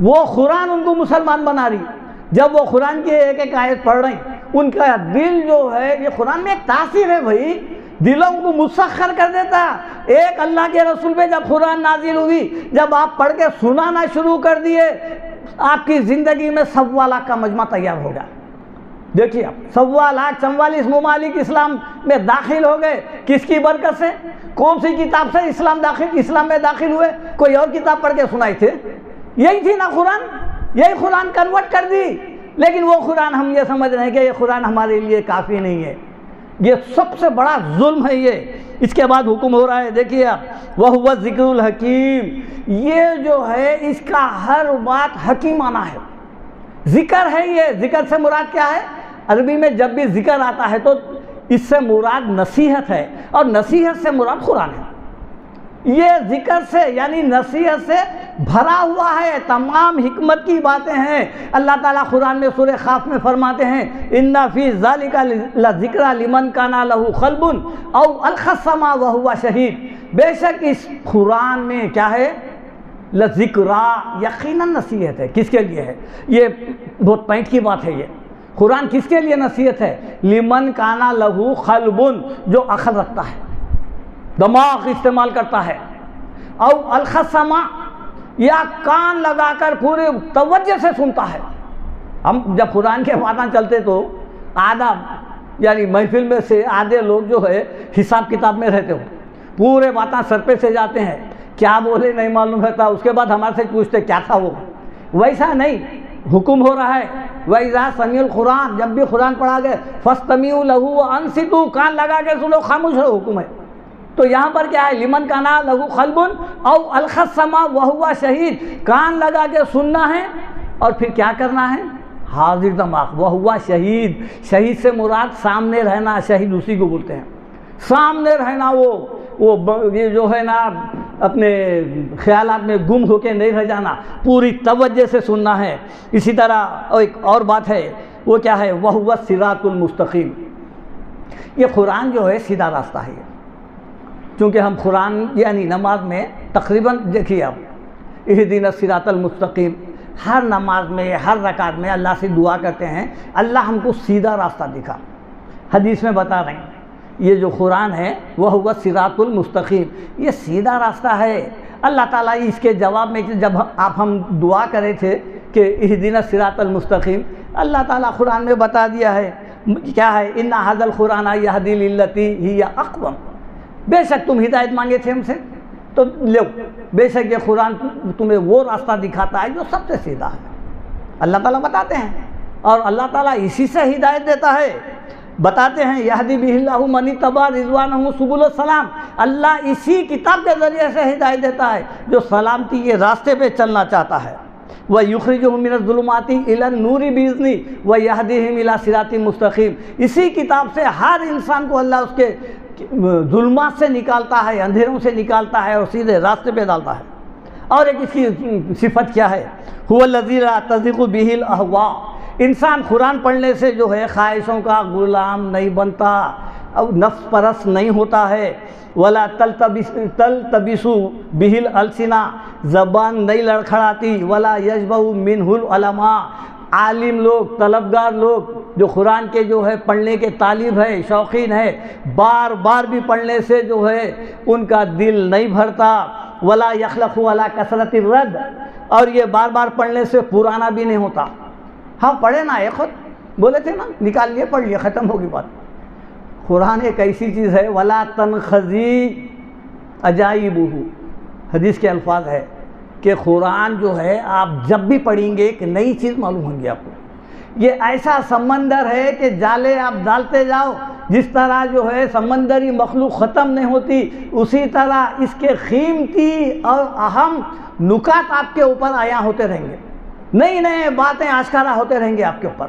وہ قرآن ان کو مسلمان بنا رہی۔ جب وہ قرآن کی ایک ایک آیت پڑھ رہے ہیں، ان کا دل جو ہے، یہ قرآن میں ایک تاثیر ہے بھائی، دلوں کو مسخر کر دیتا۔ ایک اللہ کے رسول پہ جب قرآن نازل ہوئی، جب آپ پڑھ کے سنانا شروع کر دیے، آپ کی زندگی میں 1.25 لاکھ کا مجمع تیار ہو گیا۔ دیکھیے آپ 1.25 لاکھ 44 ممالک اسلام میں داخل ہو گئے، کس کی برکت سے؟ کون سی کتاب سے اسلام میں داخل ہوئے؟ کوئی اور کتاب پڑھ کے سنائی تھے؟ یہی تھی نا قرآن، یہی قرآن کنورٹ کر دی، لیکن وہ قرآن ہم یہ سمجھ رہے ہیں کہ یہ قرآن ہمارے لیے کافی نہیں ہے، یہ سب سے بڑا ظلم ہے یہ۔ اس کے بعد حکم ہو رہا ہے، دیکھیے آپ وَهُوَ الذِّكْرُ الْحَكِيمُ، یہ جو ہے اس کا ہر بات حکیمانہ ہے، ذکر ہے یہ۔ ذکر سے مراد کیا ہے؟ عربی میں جب بھی ذکر آتا ہے تو اس سے مراد نصیحت ہے، اور نصیحت سے مراد قرآن ہے۔ یہ ذکر سے یعنی نصیحت سے بھرا ہوا ہے، تمام حکمت کی باتیں ہیں۔ اللہ تعالیٰ قرآن میں سورہ قاف میں فرماتے ہیں ان فی ذالک لذکری لمن کان لہ قلب او القی السمع وہو شہید، بے شک اس قرآن میں کیا ہے؟ لذکری، یقیناً نصیحت ہے۔ کس کے لیے ہے؟ یہ بہت پوائنٹ کی بات ہے، یہ قرآن کس کے لیے نصیحت ہے؟ لمن کان لہ قلب، جو عقل رکھتا ہے، دماغ استعمال کرتا ہے، او القی السمع، یا کان لگا کر پورے توجہ سے سنتا ہے۔ ہم جب قرآن کے باتیں چلتے تو آدھا یعنی محفل میں سے آدھے لوگ جو ہے حساب کتاب میں رہتے ہو، پورے باتیں سر پہ سے جاتے ہیں، کیا بولے نہیں معلوم رہتا، اس کے بعد ہمارے سے پوچھتے کیا تھا وہ۔ ویسا نہیں، حکم ہو رہا ہے وَإِذَا سَمِعُوا الْقُرْآنَ، جب بھی قرآن پڑھا گئے فَاسْتَمِعُوا لَهُ وَأَنصِتُوا، کان لگا کے سنو، خاموش رہو، حکم ہے۔ تو یہاں پر کیا ہے؟ لمن کان لہ قلب او القی السمع وہو شہید، کان لگا کے سننا ہے، اور پھر کیا کرنا ہے؟ حاضر دماغ، وہو شہید، شہید سے مراد سامنے رہنا، شہید اسی کو بولتے ہیں، سامنے رہنا، وہ یہ جو ہے نا اپنے خیالات میں گم ہو کے نہیں رہ جانا، پوری توجہ سے سننا ہے۔ اسی طرح ایک اور بات ہے، وہ کیا ہے؟ وَهُوَ الصِّرَاطُ الْمُسْتَقِيمُ، یہ قرآن جو ہے سیدھا راستہ ہے۔ چونکہ ہم قرآن یعنی نماز میں تقریباً دیکھیے آپ اہدنا الصراط المستقیم، ہر نماز میں ہر رکعت میں اللہ سے دعا کرتے ہیں اللہ ہم کو سیدھا راستہ دکھا۔ حدیث میں بتا رہے ہیں یہ جو قرآن ہے وہ الصراط المستقیم، یہ سیدھا راستہ ہے۔ اللہ تعالیٰ اس کے جواب میں جب ہم دعا کرے تھے کہ اہدنا الصراط المستقیم، اللہ تعالیٰ قرآن میں بتا دیا ہے کیا ہے؟ ان ھذا القرآن یہدی للتی ہی اقوم، بے شک تم ہدایت مانگے تھے ہم سے تو لو، بے شک یہ قرآن تمہیں وہ راستہ دکھاتا ہے جو سب سے سیدھا ہے۔ اللہ تعالیٰ بتاتے ہیں، اور اللہ تعالیٰ اسی سے ہدایت دیتا ہے۔ بتاتے ہیں یہدی بہ اللہ من اتبع رضوانہ سبل السلام، اللہ اسی کتاب کے ذریعے سے ہدایت دیتا ہے جو سلامتی کے راستے پہ چلنا چاہتا ہے۔ وَيُخْرِجُهُم مِّنَ الظُّلُمَاتِ إِلَى النُّورِ بِإِذْنِهِ وَيَهْدِيهِمْ إِلَى صِرَاطٍ مُّسْتَقِيمٍ، اسی کتاب سے ہر انسان کو اللہ اس کے ظلمات سے نکالتا ہے، اندھیروں سے نکالتا ہے اور سیدھے راستے پہ ڈالتا ہے۔ اور ایک اس کی صفت کیا ہے؟ هو الذی لا تزغ به الاهواء، انسان قرآن پڑھنے سے جو ہے خواہشوں کا غلام نہیں بنتا، اب نفس پرست نہیں ہوتا ہے، ولا تلتبسوا به الالسنہ، زبان نہیں لڑکھڑاتی، ولا یشبع منہ العلماء، عالم لوگ، طلبگار لوگ جو قرآن کے جو ہے پڑھنے کے طالب ہے، شوقین ہے، بار بار بھی پڑھنے سے جو ہے ان کا دل نہیں بھرتا، ولا یخلق علی کثرت الرد، اور یہ بار بار پڑھنے سے پرانا بھی نہیں ہوتا۔ ہاں پڑھے نا، یہ خود بولے تھے نا، نکال لیے پڑھ لیے، ختم ہوگی بات۔ قرآن ایک ایسی چیز ہے، ولا تنخزی عجائبہ، حدیث کے الفاظ ہے کہ قرآن جو ہے آپ جب بھی پڑھیں گے ایک نئی چیز معلوم ہوں گی آپ کو۔ یہ ایسا سمندر ہے کہ جالے آپ ڈالتے جاؤ، جس طرح جو ہے سمندری مخلوق ختم نہیں ہوتی، اسی طرح اس کے قیمتی اور اہم نکات آپ کے اوپر عیاں ہوتے رہیں گے، نئی نئی باتیں آشکارا ہوتے رہیں گے آپ کے اوپر۔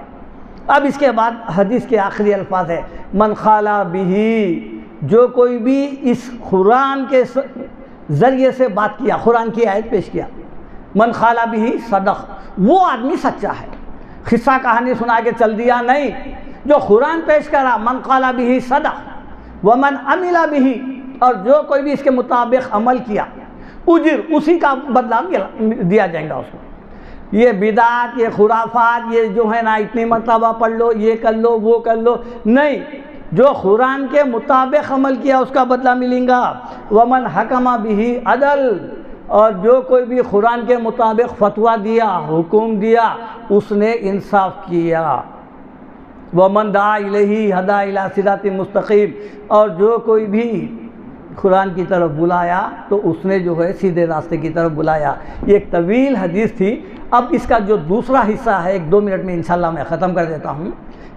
اب اس کے بعد حدیث کے آخری الفاظ ہے، من خالا بھی، جو کوئی بھی اس قرآن کے ذریعے سے بات کیا، قرآن کی آیت پیش کیا، من خالا بھی صدق، وہ آدمی سچا ہے، قصہ کہانی سنا کے چل دیا نہیں، جو قرآن پیش کرا، من قال بھی صدق، ومن عمل بھی، اور جو کوئی بھی اس کے مطابق عمل کیا، اجر، اسی کا بدلہ دیا جائے گا اس کو۔ یہ بدعات، یہ خرافات، یہ جو ہے نا اتنی مرتبہ پڑھ لو، یہ کر لو، وہ کر لو، نہیں، جو قرآن کے مطابق عمل کیا اس کا بدلہ ملیں گا۔ ومن حکم بھی عدل، اور جو کوئی بھی قرآن کے مطابق فتویٰ دیا، حکم دیا، اس نے انصاف کیا۔ ومن دعا الیہ ہدی الی صراط مستقیم، اور جو کوئی بھی قرآن کی طرف بلایا تو اس نے جو ہے سیدھے راستے کی طرف بلایا۔ یہ ایک طویل حدیث تھی، اب اس کا جو دوسرا حصہ ہے 1-2 منٹ میں انشاءاللہ میں ختم کر دیتا ہوں۔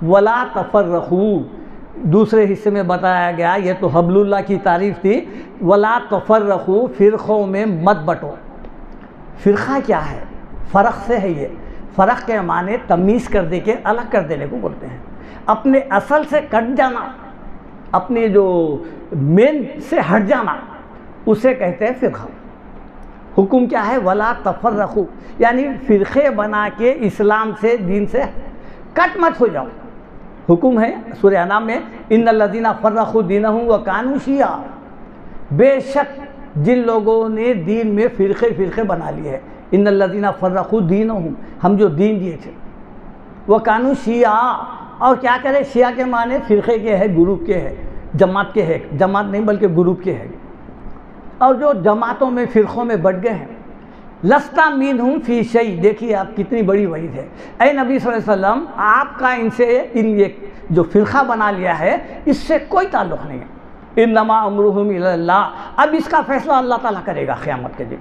ولا تفرقوا، دوسرے حصے میں بتایا گیا، یہ تو حبل اللہ کی تعریف تھی، ولا تفرقوا، فرقوں میں مت بٹو۔ فرقہ کیا ہے؟ فرق سے ہے یہ، فرق کے معنی تمیز کر دے کے الگ کر دینے کو بولتے ہیں، اپنے اصل سے کٹ جانا، اپنے جو مین سے ہٹ جانا، اسے کہتے ہیں فرقہ۔ حکم کیا ہے؟ ولا تفرقوا، یعنی فرقے بنا کے اسلام سے، دین سے کٹ مت ہو جاؤ۔ حکم ہے سورہ انعام میں، ان الذین فرقوا دینہم وکانوا شیعا، بے شک جن لوگوں نے دین میں فرقے بنا لیے ہیں، ان الذین فرقوا دینہم، ہم جو دین دیے تھے، وکانوا شیعا، اور کیا کرے؟ شیعہ کے معنی فرقے کے ہے، گروپ کے ہے، جماعت کے ہے، جماعت نہیں بلکہ گروپ کے ہے، اور جو جماعتوں میں فرقوں میں بٹ گئے ہیں، لستا منہم فی شیء، دیکھیے آپ کتنی بڑی وعید ہے، اے نبی صلی اللہ علیہ وسلم آپ کا ان سے، ان یہ جو فرقہ بنا لیا ہے اس سے کوئی تعلق نہیں ہے، انما امرہم الی اللہ، اب اس کا فیصلہ اللہ تعالیٰ کرے گا قیامت کے دن۔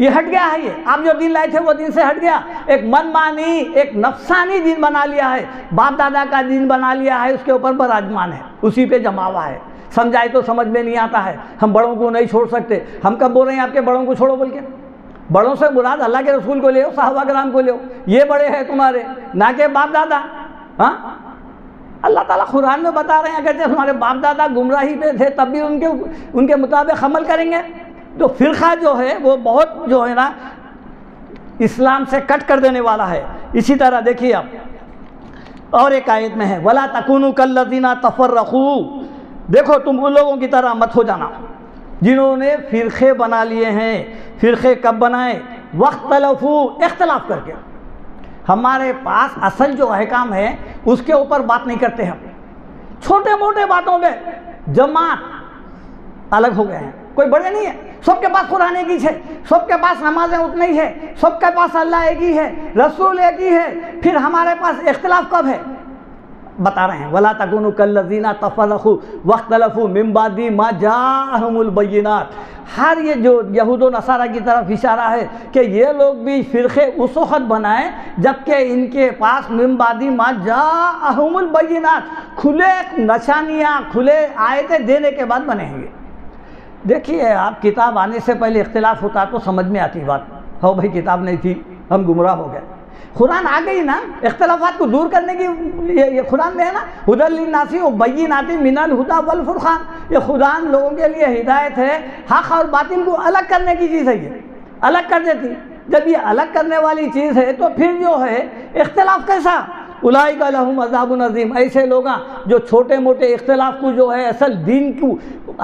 یہ ہٹ گیا ہے، یہ آپ جو دین لائے تھے وہ دین سے ہٹ گیا، ایک من مانی، ایک نفسانی دین بنا لیا ہے، باپ دادا کا دین بنا لیا ہے، اس کے اوپر براجمان ہے، اسی پہ جما ہوا ہے، سمجھائے تو سمجھ میں نہیں آتا ہے، ہم بڑوں کو نہیں چھوڑ سکتے۔ ہم کب بول رہے ہیں آپ کے بڑوں کو چھوڑو بول کے؟ بڑوں سے مراد اللہ کے رسول کو لے ہو، صحابہ کرام کو لے ہو، یہ بڑے ہیں تمہارے، نہ کہ باپ دادا۔ ہاں اللہ تعالیٰ قرآن میں بتا رہے ہیں، اگرچہ ہمارے باپ دادا گمراہی پہ تھے تب بھی ان کے مطابق عمل کریں گے، تو فرقہ جو ہے وہ بہت جو ہے نا اسلام سے کٹ کر دینے والا ہے۔ اسی طرح دیکھیے آپ اور ایک آیت میں ہے، وَلَا تَكُونُوا كَالَّذِينَ تَفَرَّقُوا، دیکھو تم ان لوگوں کی طرح مت ہو جانا جنہوں نے فرقے بنا لیے ہیں۔ فرقے کب بنائے؟ وَاخْتَلَفُوا، اختلاف کر کے۔ ہمارے پاس اصل جو احکام ہے اس کے اوپر بات نہیں کرتے ہم، چھوٹے موٹے باتوں میں جماعت الگ ہو گئے ہیں، کوئی بڑے نہیں ہے، سب کے پاس قرآن ایک ہی ہے، سب کے پاس نمازیں اتنی ہی ہے، سب کے پاس اللہ ایک ہی ہے، رسول ایک ہی ہے، پھر ہمارے پاس اختلاف کب ہے؟ بتا رہے ہیں، وَلَا تَكُونُوا كَالَّذِينَ تَفَرَّقُوا وَاخْتَلَفُوا مِن بَعْدِ مَا جَاءَهُمُ الْبَيِّنَاتُ۔ ہر یہ جو یہود و نصارہ کی طرف اشارہ ہے کہ یہ لوگ بھی فرقے اس وقت بنائیں جبکہ ان کے پاس من بعد ما جاءہم البینات، کھلے نشانیاں، کھلے آیتیں دینے کے بعد بنے ہیں۔ دیکھیے آپ، کتاب آنے سے پہلے اختلاف ہوتا تو سمجھ میں آتی بات، ہو بھائی کتاب نہیں تھی ہم گمراہ ہو گئے، قرآن آ گئی نا، اختلافات کو دور کرنے کی یہ قرآن میں ہے نا، ہدی للناس وبینات من الہدی والفرقان، یہ قرآن لوگوں کے لیے ہدایت ہے، حق اور باطل کو الگ کرنے کی چیز ہے، یہ الگ کر دیتی۔ جب یہ الگ کرنے والی چیز ہے تو پھر جو ہے اختلاف کیسا؟ اولئک لہم عذاب عظیم، ایسے لوگ جو چھوٹے موٹے اختلاف کو جو ہے اصل دین کو،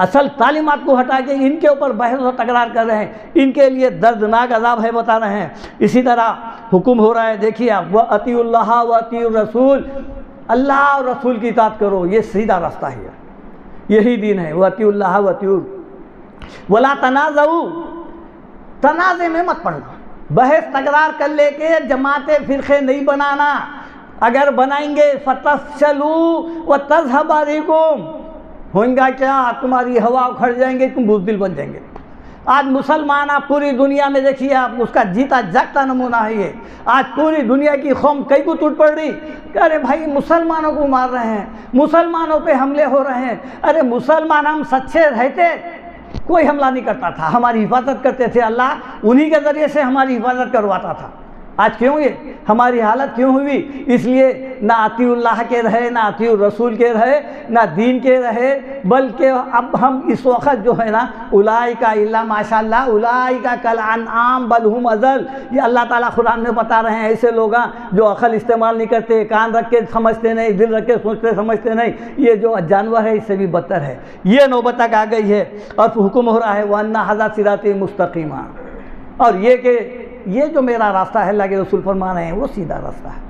اصل تعلیمات کو ہٹا کے ان کے اوپر بحث و تکرار کر رہے ہیں، ان کے لیے دردناک عذاب ہے بتا رہے ہیں۔ اسی طرح حکم ہو رہا ہے، دیکھیے آپ، وَأَطِیعُوا اللَّهَ وَأَطِیعُوا الرَّسُولَ، اللہ اور رسول کی اطاعت کرو، یہ سیدھا راستہ ہے، یہی دین ہے۔ وَأَطِیعُوا اللَّهَ وَأَطِیعُوا وَلَا تَنَازَعُوا، تنازع میں مت پڑنا، بحث تکرار کر لے کے جماعتیں فرقے نہیں بنانا، اگر بنائیں گے فَتَفْشَلُوا وَتَذْهَبَ رِيحُكُمْ، ہوگا کیا؟ تمہاری ہوا اکھڑ جائیں گے، تم بزدل بن جائیں گے۔ آج مسلمان آپ پوری دنیا میں دیکھیے، آپ اس کا جیتا جاگتا نمونہ ہے یہ۔ آج پوری دنیا کی قوم کئی کو ٹوٹ پڑ رہی کہ ارے بھائی مسلمانوں کو مار رہے ہیں، مسلمانوں پہ حملے ہو رہے ہیں۔ ارے مسلمان ہم سچے رہتے کوئی حملہ نہیں کرتا تھا، ہماری حفاظت کرتے تھے، اللہ انہی کے ذریعے سے ہماری حفاظت کرواتا تھا۔ آج کیوں یہ ہماری حالت کیوں ہوئی؟ اس لیے نہ اطیع اللہ کے رہے، نہ اطیع الرسول کے رہے، نہ دین کے رہے، بلکہ اب ہم اس وقت جو ہے نا اولئک الا ماشاء اللہ اولئک کالانعام بل هم اضل، یہ اللہ تعالیٰ قرآن میں بتا رہے ہیں ایسے لوگ جو عقل استعمال نہیں کرتے، کان رکھ کے سمجھتے نہیں، دل رکھ کے سوچتے سمجھتے نہیں، یہ جو جانور ہے اس سے بھی بدتر ہے۔ یہ نوبت تک آ گئی ہے، اور حکم ہو رہا ہے وَأَنَّ هَذَا صِرَاطِي مُسْتَقِيمًا، اور یہ کہ یہ جو میرا راستہ ہے، اللہ کے رسول فرما رہے ہیں وہ سیدھا راستہ ہے،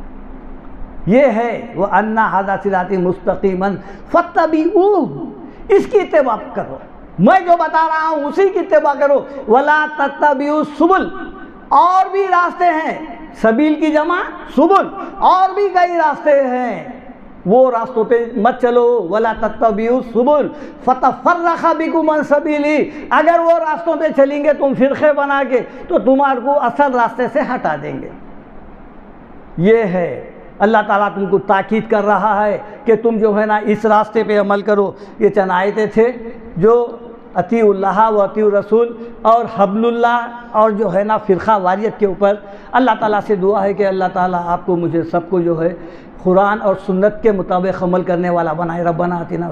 یہ ہے وَأَنَّ هَذَا صِرَاطِي مُسْتَقِيمًا فَاتَّبِعُوهُ، اس کی اتباع کرو، میں جو بتا رہا ہوں اسی کی اتباع کرو، وَلَا تَتَّبِعُوا السُّبُلَ، اور بھی راستے ہیں، سبیل کی جمع سبل، اور بھی کئی راستے ہیں، وہ راستوں پہ مت چلو، وَلَا تَتَّبِعُوا السُّبُلَ فَتَفَرَّقَ بِكُمْ عَنْ سَبِيلِهِ، اگر وہ راستوں پہ چلیں گے تم فرقے بنا کے تو تمہارے کو اصل راستے سے ہٹا دیں گے۔ یہ ہے اللہ تعالیٰ تم کو تاکید کر رہا ہے کہ تم جو ہے نا اس راستے پہ عمل کرو۔ یہ چند آیتیں تھے جو اطیع اللہ و اطیع الرسول اور حبل اللہ اور جو ہے نا فرقہ واریت کے اوپر اللہ تعالیٰ سے دعا ہے کہ اللہ تعالیٰ آپ کو مجھے سب کو جو ہے قرآن اور سنت کے مطابق عمل کرنے والا بنائے۔ ربنا آتنا